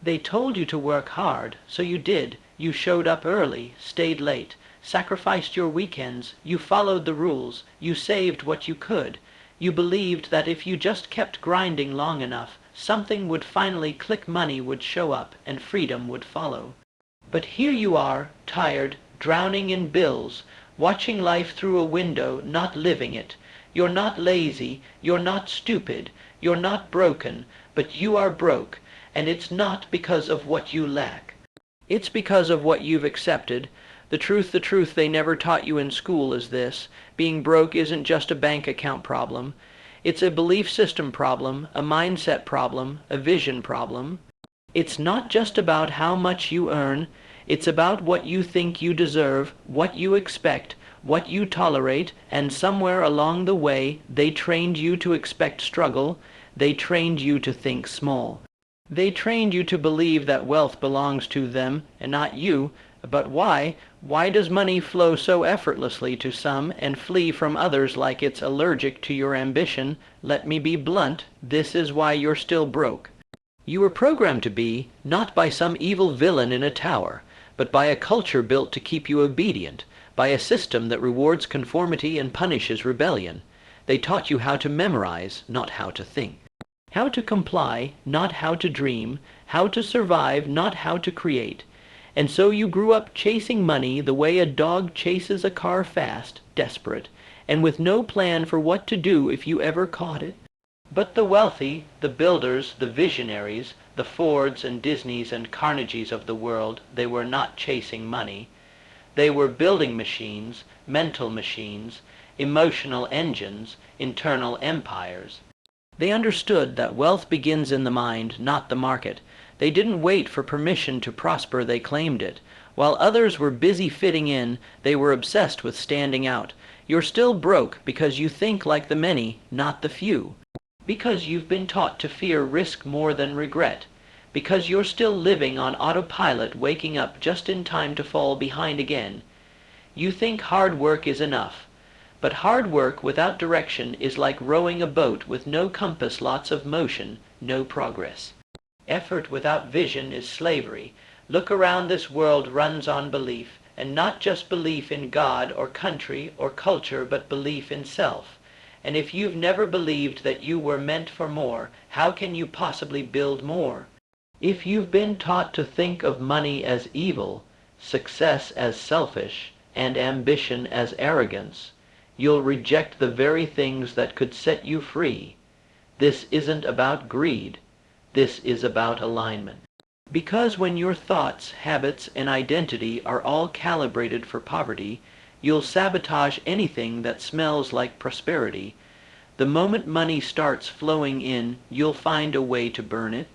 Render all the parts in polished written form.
They told you to work hard, so you did. You showed up early, stayed late, sacrificed your weekends, you followed the rules, you saved what you could. You believed that if you just kept grinding long enough, something would finally click, money would show up, and freedom would follow. But here you are, tired, drowning in bills, watching life through a window, not living it. You're not lazy, you're not stupid, you're not broken, but you are broke, and it's not because of what you lack. It's because of what you've accepted. The truth they never taught you in school is this: being broke isn't just a bank account problem. It's a belief system problem, a mindset problem, a vision problem. It's not just about how much you earn. It's about what you think you deserve, what you expect, what you tolerate, and somewhere along the way they trained you to expect struggle. They trained you to think small. They trained you to believe that wealth belongs to them and not you. But why? Why does money flow so effortlessly to some and flee from others like it's allergic to your ambition? Let me be blunt. This is why you're still broke. You were programmed to be, not by some evil villain in a tower, but by a culture built to keep you obedient, by a system that rewards conformity and punishes rebellion. They taught you how to memorize, not how to think. How to comply, not how to dream. How to survive, not how to create. And so you grew up chasing money the way a dog chases a car fast, desperate, and with no plan for what to do if you ever caught it. But the wealthy, the builders, the visionaries, the Fords and Disneys and Carnegies of the world, they were not chasing money. They were building machines, mental machines, emotional engines, internal empires. They understood that wealth begins in the mind, not the market. They didn't wait for permission to prosper, they claimed it. While others were busy fitting in, they were obsessed with standing out. You're still broke because you think like the many, not the few. Because you've been taught to fear risk more than regret. Because you're still living on autopilot, waking up just in time to fall behind again. You think hard work is enough. But hard work without direction is like rowing a boat with no compass, lots of motion, no progress. Effort without vision is slavery. Look around, this world runs on belief, and not just belief in God or country or culture, but belief in self. And if you've never believed that you were meant for more, how can you possibly build more? If you've been taught to think of money as evil, success as selfish, and ambition as arrogance, you'll reject the very things that could set you free. This isn't about greed. This is about alignment. Because when your thoughts, habits, and identity are all calibrated for poverty, you'll sabotage anything that smells like prosperity. The moment money starts flowing in, you'll find a way to burn it,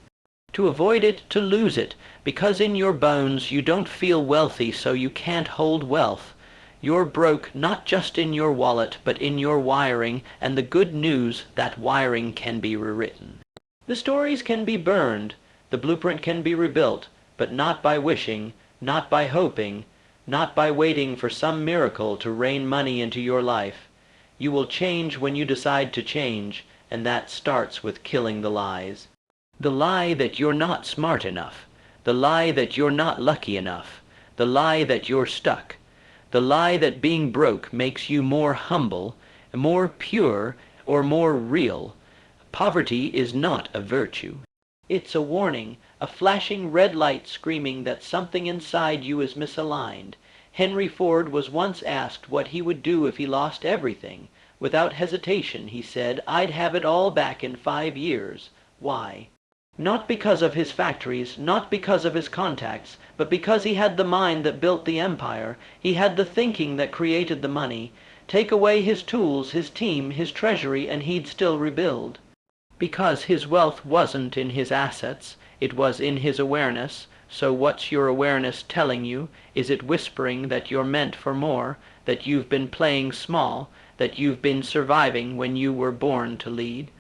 to avoid it, to lose it, because in your bones you don't feel wealthy, so you can't hold wealth. You're broke not just in your wallet, but in your wiring, and the good news, that wiring can be rewritten. The stories can be burned, the blueprint can be rebuilt, but not by wishing, not by hoping, not by waiting for some miracle to rain money into your life. You will change when you decide to change, and that starts with killing the lies. The lie that you're not smart enough, the lie that you're not lucky enough, the lie that you're stuck, the lie that being broke makes you more humble, more pure, or more real. Poverty is not a virtue. It's a warning, a flashing red light screaming that something inside you is misaligned. Henry Ford was once asked what he would do if he lost everything. Without hesitation, he said, "I'd have it all back in 5 years." Why? Not because of his factories, not because of his contacts, but because he had the mind that built the empire. He had the thinking that created the money. Take away his tools, his team, his treasury, and he'd still rebuild. Because his wealth wasn't in his assets, it was in his awareness. So what's your awareness telling you? Is it whispering that you're meant for more, that you've been playing small, that you've been surviving when you were born to lead?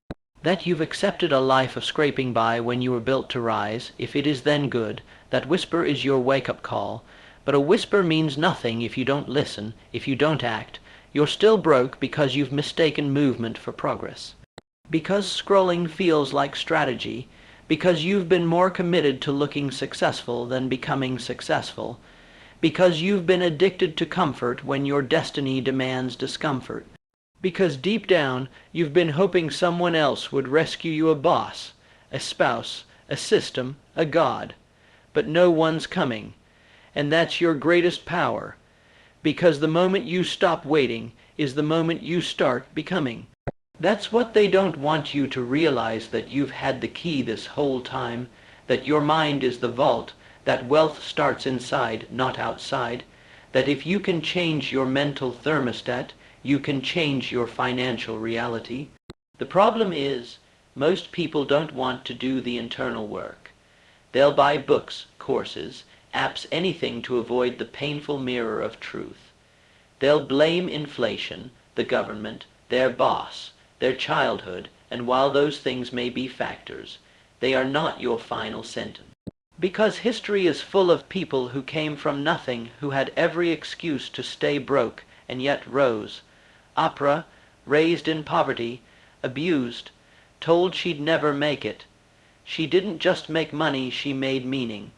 That you've accepted a life of scraping by when you were built to rise? If it is then good, that whisper is your wake-up call. But a whisper means nothing if you don't listen, if you don't act. You're still broke because you've mistaken movement for progress. Because scrolling feels like strategy, because you've been more committed to looking successful than becoming successful, because you've been addicted to comfort when your destiny demands discomfort, because deep down you've been hoping someone else would rescue you, a boss, a spouse, a system, a god, but no one's coming, and that's your greatest power, because the moment you stop waiting is the moment you start becoming. That's what they don't want you to realize, that you've had the key this whole time, that your mind is the vault, that wealth starts inside, not outside, that if you can change your mental thermostat, you can change your financial reality. The problem is, most people don't want to do the internal work. They'll buy books, courses, apps, anything to avoid the painful mirror of truth. They'll blame inflation, the government, their boss, their childhood, and while those things may be factors, they are not your final sentence. Because history is full of people who came from nothing, who had every excuse to stay broke, and yet rose. Oprah, raised in poverty, abused, told she'd never make it. She didn't just make money, she made meaning.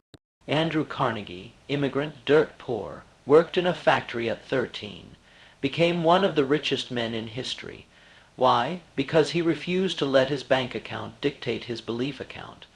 Andrew Carnegie, immigrant, dirt poor, worked in a factory at 13, became one of the richest men in history. Why? Because he refused to let his bank account dictate his belief account.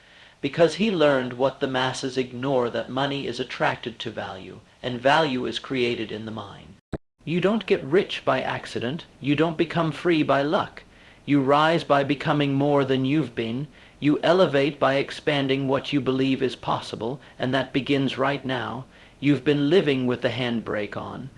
Because he learned what the masses ignore, that money is attracted to value, and value is created in the mind. You don't get rich by accident. You don't become free by luck. You rise by becoming more than you've been. You elevate by expanding what you believe is possible, and that begins right now. You've been living with the handbrake on.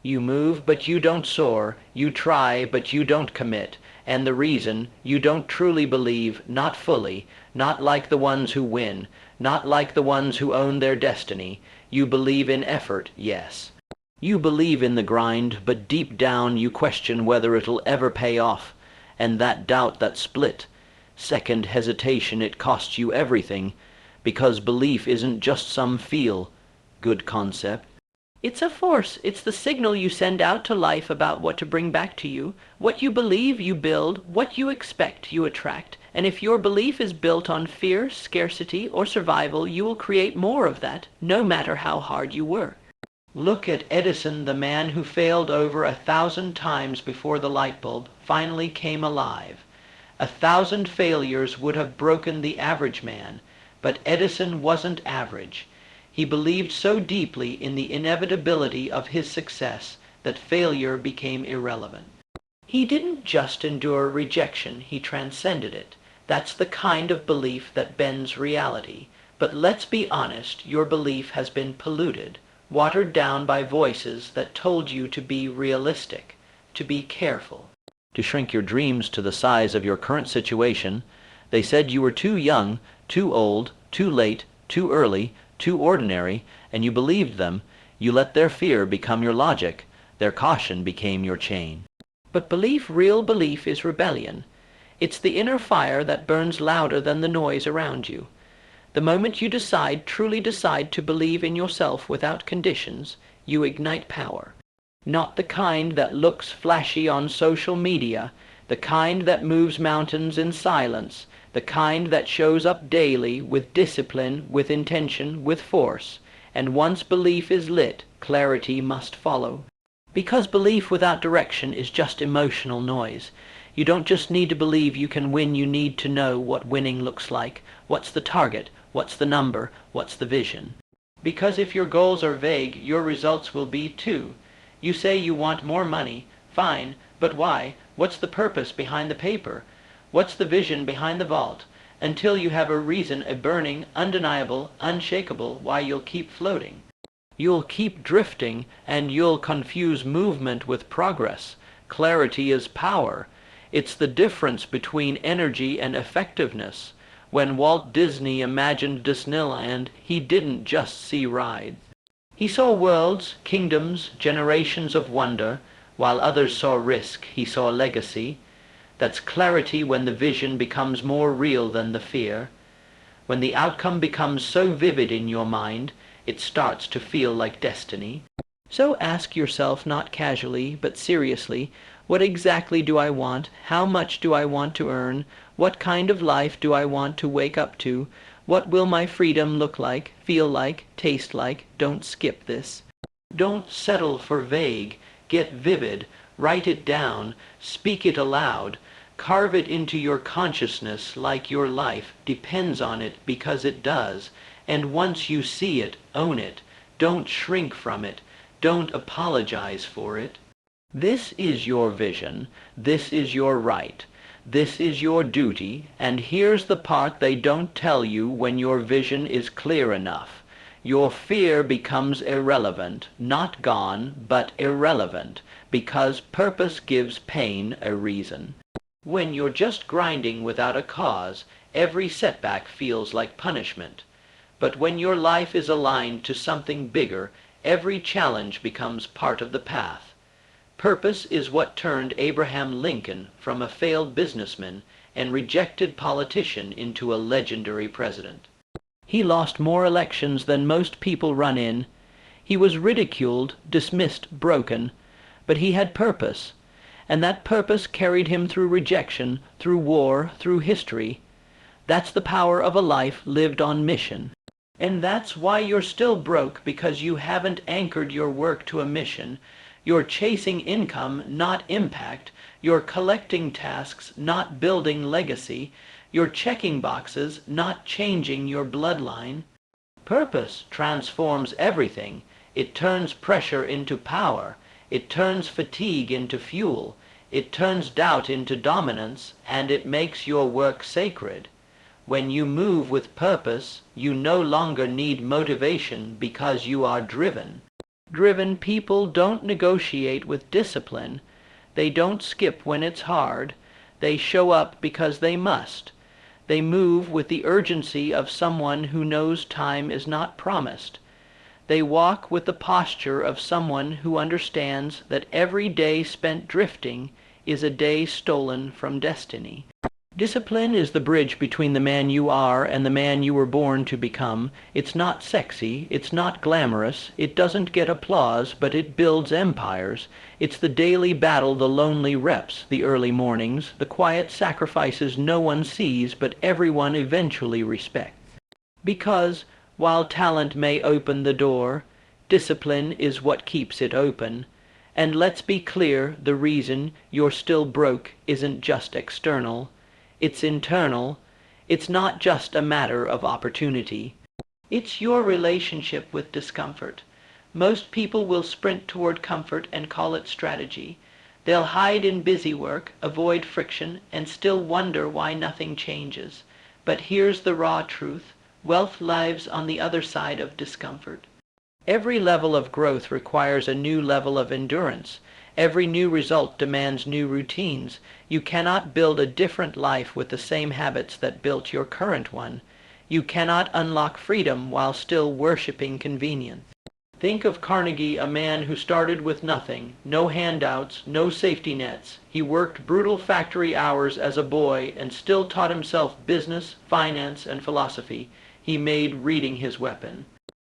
You move, but you don't soar. You try, but you don't commit. And the reason, you don't truly believe, not fully, not like the ones who win, not like the ones who own their destiny. You believe in effort, yes. You believe in the grind, but deep down you question whether it'll ever pay off. And that doubt, that split, second hesitation, it costs you everything, because belief isn't just some feel-good concept. It's a force. It's the signal you send out to life about what to bring back to you. What you believe, you build. What you expect, you attract. And if your belief is built on fear, scarcity, or survival, you will create more of that, no matter how hard you work. Look at Edison, the man who failed over 1,000 times before the light bulb finally came alive. 1,000 failures would have broken the average man, but Edison wasn't average. He believed so deeply in the inevitability of his success that failure became irrelevant. He didn't just endure rejection, he transcended it. That's the kind of belief that bends reality. But let's be honest, your belief has been polluted, watered down by voices that told you to be realistic, to be careful, to shrink your dreams to the size of your current situation. They said you were too young, too old, too late, too early, too ordinary, and you believed them. You let their fear become your logic. Their caution became your chain. But belief, real belief, is rebellion. It's the inner fire that burns louder than the noise around you. The moment you decide, truly decide, to believe in yourself without conditions, you ignite power. Not the kind that looks flashy on social media, the kind that moves mountains in silence, the kind that shows up daily with discipline, with intention, with force. And once belief is lit, clarity must follow. Because belief without direction is just emotional noise. You don't just need to believe you can win, you need to know what winning looks like. What's the target? What's the number? What's the vision? Because if your goals are vague, your results will be too. You say you want more money. Fine, but why? What's the purpose behind the paper? What's the vision behind the vault? Until you have a reason, a burning, undeniable, unshakable, why you'll keep floating. You'll keep drifting, and you'll confuse movement with progress. Clarity is power. It's the difference between energy and effectiveness. When Walt Disney imagined Disneyland, he didn't just see rides. He saw worlds, kingdoms, generations of wonder. While others saw risk, he saw legacy. That's clarity, when the vision becomes more real than the fear. When the outcome becomes so vivid in your mind, it starts to feel like destiny. So ask yourself, not casually, but seriously, What exactly do I want? How much do I want to earn? What kind of life do I want to wake up to? What will my freedom look like, feel like, taste like? Don't skip this. Don't settle for vague. Get vivid. Write it down. Speak it aloud. Carve it into your consciousness like your life depends on it, because it does. And once you see it, own it. Don't shrink from it. Don't apologize for it. This is your vision. This is your right. This is your duty. And here's the part they don't tell you when your vision is clear enough. Your fear becomes irrelevant, not gone, but irrelevant, because purpose gives pain a reason. When you're just grinding without a cause, every setback feels like punishment. But when your life is aligned to something bigger, every challenge becomes part of the path. Purpose is what turned Abraham Lincoln from a failed businessman and rejected politician into a legendary president. He lost more elections than most people run in. He was ridiculed, dismissed, broken, but he had purpose, and that purpose carried him through rejection, through war, through history. That's the power of a life lived on mission. And that's why you're still broke, because you haven't anchored your work to a mission. You're chasing income, not impact. You're collecting tasks, not building legacy. You're checking boxes, not changing your bloodline. Purpose transforms everything. It turns pressure into power. It turns fatigue into fuel. It turns doubt into dominance, and it makes your work sacred. When you move with purpose, you no longer need motivation because you are driven. Driven people don't negotiate with discipline. They don't skip when it's hard. They show up because they must. They move with the urgency of someone who knows time is not promised. They walk with the posture of someone who understands that every day spent drifting is a day stolen from destiny. Discipline is the bridge between the man you are and the man you were born to become. It's not sexy, it's not glamorous, it doesn't get applause, but it builds empires. It's the daily battle, the lonely reps, the early mornings, the quiet sacrifices no one sees but everyone eventually respects. Because, while talent may open the door, discipline is what keeps it open. And let's be clear, the reason you're still broke isn't just external. It's internal. It's not just a matter of opportunity. It's your relationship with discomfort. Most people will sprint toward comfort and call it strategy. They'll hide in busy work, avoid friction, and still wonder why nothing changes. But here's the raw truth. Wealth lives on the other side of discomfort. Every level of growth requires a new level of endurance. Every new result demands new routines. You cannot build a different life with the same habits that built your current one. You cannot unlock freedom while still worshiping convenience. Think of Carnegie, a man who started with nothing, no handouts, no safety nets. He worked brutal factory hours as a boy and still taught himself business, finance, and philosophy. He made reading his weapon.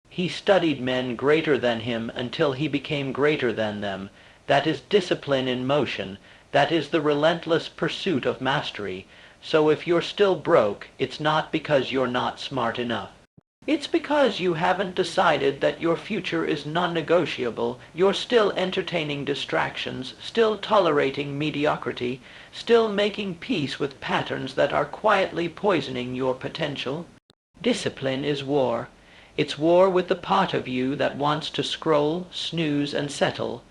He studied men greater than him until he became greater than them. That is discipline in motion. That is the relentless pursuit of mastery. So if you're still broke, it's not because you're not smart enough. It's because you haven't decided that your future is non-negotiable. You're still entertaining distractions, still tolerating mediocrity, still making peace with patterns that are quietly poisoning your potential. Discipline is war. It's war with the part of you that wants to scroll, snooze, and settle.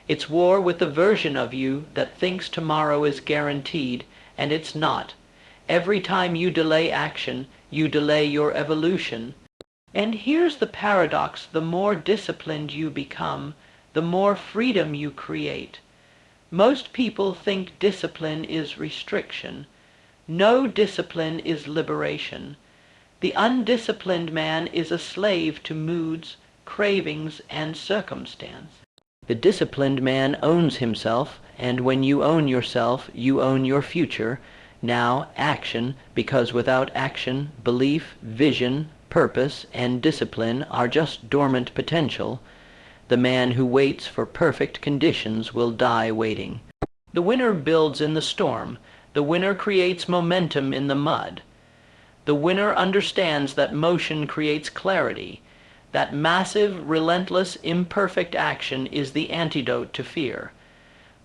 It's war with the version of you that thinks tomorrow is guaranteed, and it's not. Every time you delay action, you delay your evolution. And here's the paradox: the more disciplined you become, the more freedom you create. Most people think discipline is restriction. No, discipline is liberation. The undisciplined man is a slave to moods, cravings, and circumstance. The disciplined man owns himself, and when you own yourself, you own your future. Now, action, because without action, belief, vision, purpose, and discipline are just dormant potential. The man who waits for perfect conditions will die waiting. The winner builds in the storm. The winner creates momentum in the mud. The winner understands that motion creates clarity, that massive, relentless, imperfect action is the antidote to fear.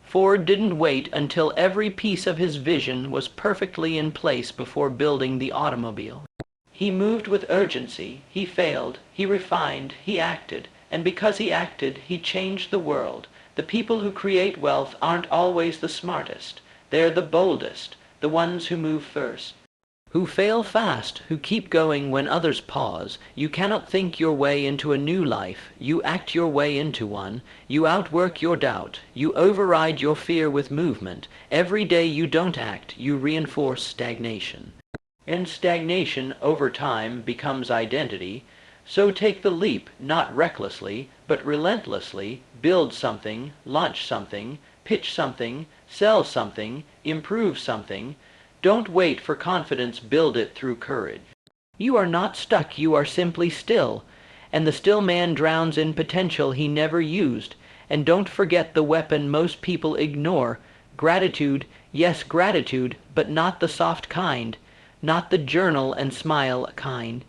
Ford didn't wait until every piece of his vision was perfectly in place before building the automobile. He moved with urgency, he failed, he refined, he acted, and because he acted, he changed the world. The people who create wealth aren't always the smartest. They're the boldest, the ones who move first, who fail fast, who keep going when others pause. You cannot think your way into a new life. You act your way into one. You outwork your doubt. You override your fear with movement. Every day you don't act, you reinforce stagnation. And stagnation, over time, becomes identity. So take the leap, not recklessly, but relentlessly. Build something, launch something, pitch something, sell something, improve something. Don't wait for confidence, build it through courage. You are not stuck, you are simply still. And the still man drowns in potential he never used. And don't forget the weapon most people ignore. Gratitude, yes, gratitude, but not the soft kind. Not the journal and smile kind.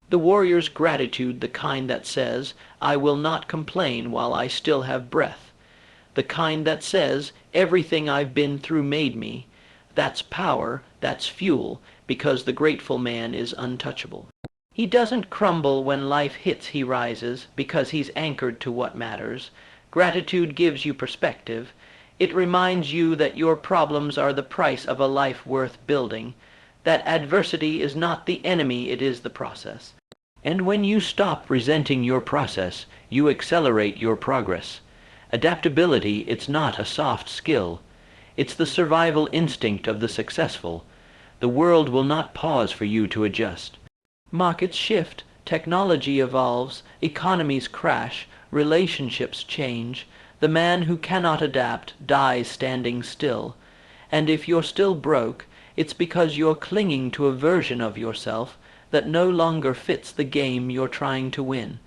The warrior's gratitude, the kind that says, I will not complain while I still have breath. The kind that says, everything I've been through made me. That's power, that's fuel, because the grateful man is untouchable. He doesn't crumble when life hits, he rises, because he's anchored to what matters. Gratitude gives you perspective. It reminds you that your problems are the price of a life worth building. That adversity is not the enemy, it is the process. And when you stop resenting your process, you accelerate your progress. Adaptability, it's not a soft skill. It's the survival instinct of the successful. The world will not pause for you to adjust. Markets shift, technology evolves, economies crash, relationships change. The man who cannot adapt dies standing still. And if you're still broke, it's because you're clinging to a version of yourself that no longer fits the game you're trying to win.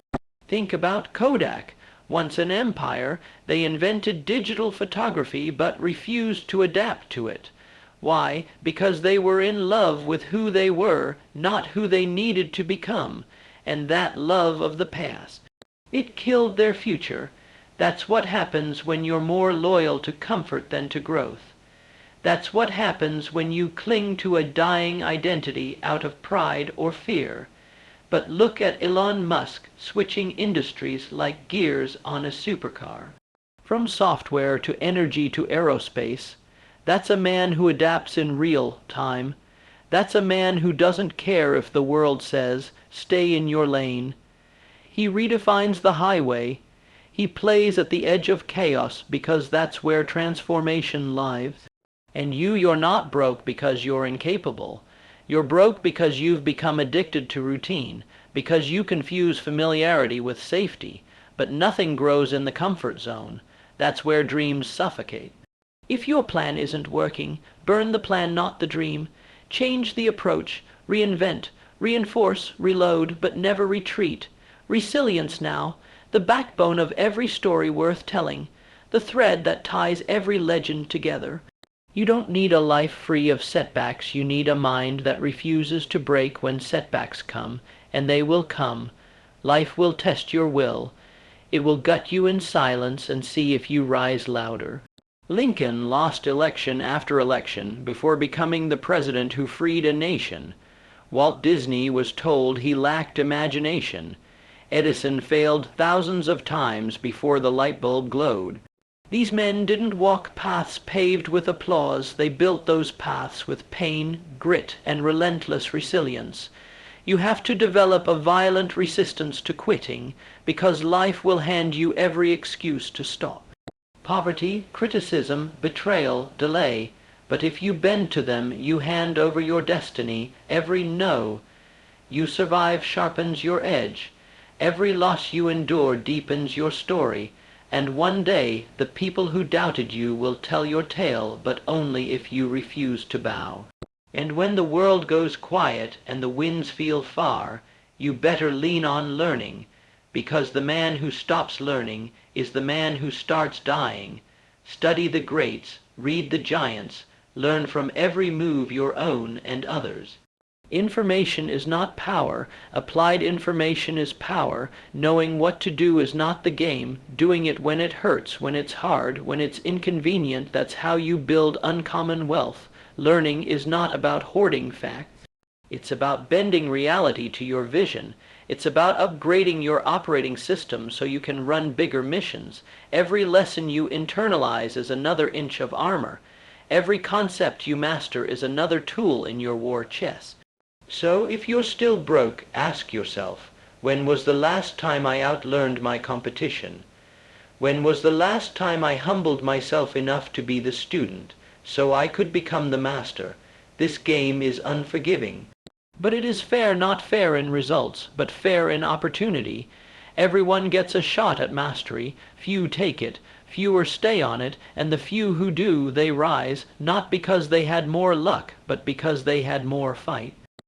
Think about Kodak. Once an empire, they invented digital photography but refused to adapt to it. Why? Because they were in love with who they were, not who they needed to become, and that love of the past. It killed their future. That's what happens when you're more loyal to comfort than to growth. That's what happens when you cling to a dying identity out of pride or fear. But look at Elon Musk switching industries like gears on a supercar. From software to energy to aerospace. That's a man who adapts in real time. That's a man who doesn't care if the world says, stay in your lane. He redefines the highway. He plays at the edge of chaos because that's where transformation lies. And you're not broke because you're incapable. You're broke because you've become addicted to routine, because you confuse familiarity with safety. But nothing grows in the comfort zone. That's where dreams suffocate. If your plan isn't working, burn the plan, not the dream. Change the approach, reinvent, reinforce, reload, but never retreat. Resilience now, the backbone of every story worth telling, the thread that ties every legend together. You don't need a life free of setbacks. You need a mind that refuses to break when setbacks come, and they will come. Life will test your will. It will gut you in silence and see if you rise louder. Lincoln lost election after election before becoming the president who freed a nation. Walt Disney was told he lacked imagination. Edison failed thousands of times before the light bulb glowed. These men didn't walk paths paved with applause. They built those paths with pain, grit, and relentless resilience. You have to develop a violent resistance to quitting, because life will hand you every excuse to stop. Poverty, criticism, betrayal, delay. But if you bend to them, you hand over your destiny. Every no you survive sharpens your edge. Every loss you endure deepens your story. And one day, the people who doubted you will tell your tale, but only if you refuse to bow. And when the world goes quiet and the winds feel far, you better lean on learning, because the man who stops learning is the man who starts dying. Study the greats, read the giants, learn from every move your own and others. Information is not power. Applied information is power. Knowing what to do is not the game. Doing it when it hurts, when it's hard, when it's inconvenient, that's how you build uncommon wealth. Learning is not about hoarding facts. It's about bending reality to your vision. It's about upgrading your operating system so you can run bigger missions. Every lesson you internalize is another inch of armor. Every concept you master is another tool in your war chest. So if you're still broke, ask yourself, when was the last time I outlearned my competition? When was the last time I humbled myself enough to be the student, so I could become the master? This game is unforgiving. But it is fair, not fair in results, but fair in opportunity. Everyone gets a shot at mastery. Few take it, fewer stay on it, and the few who do, they rise, not because they had more luck, but because they had more fight.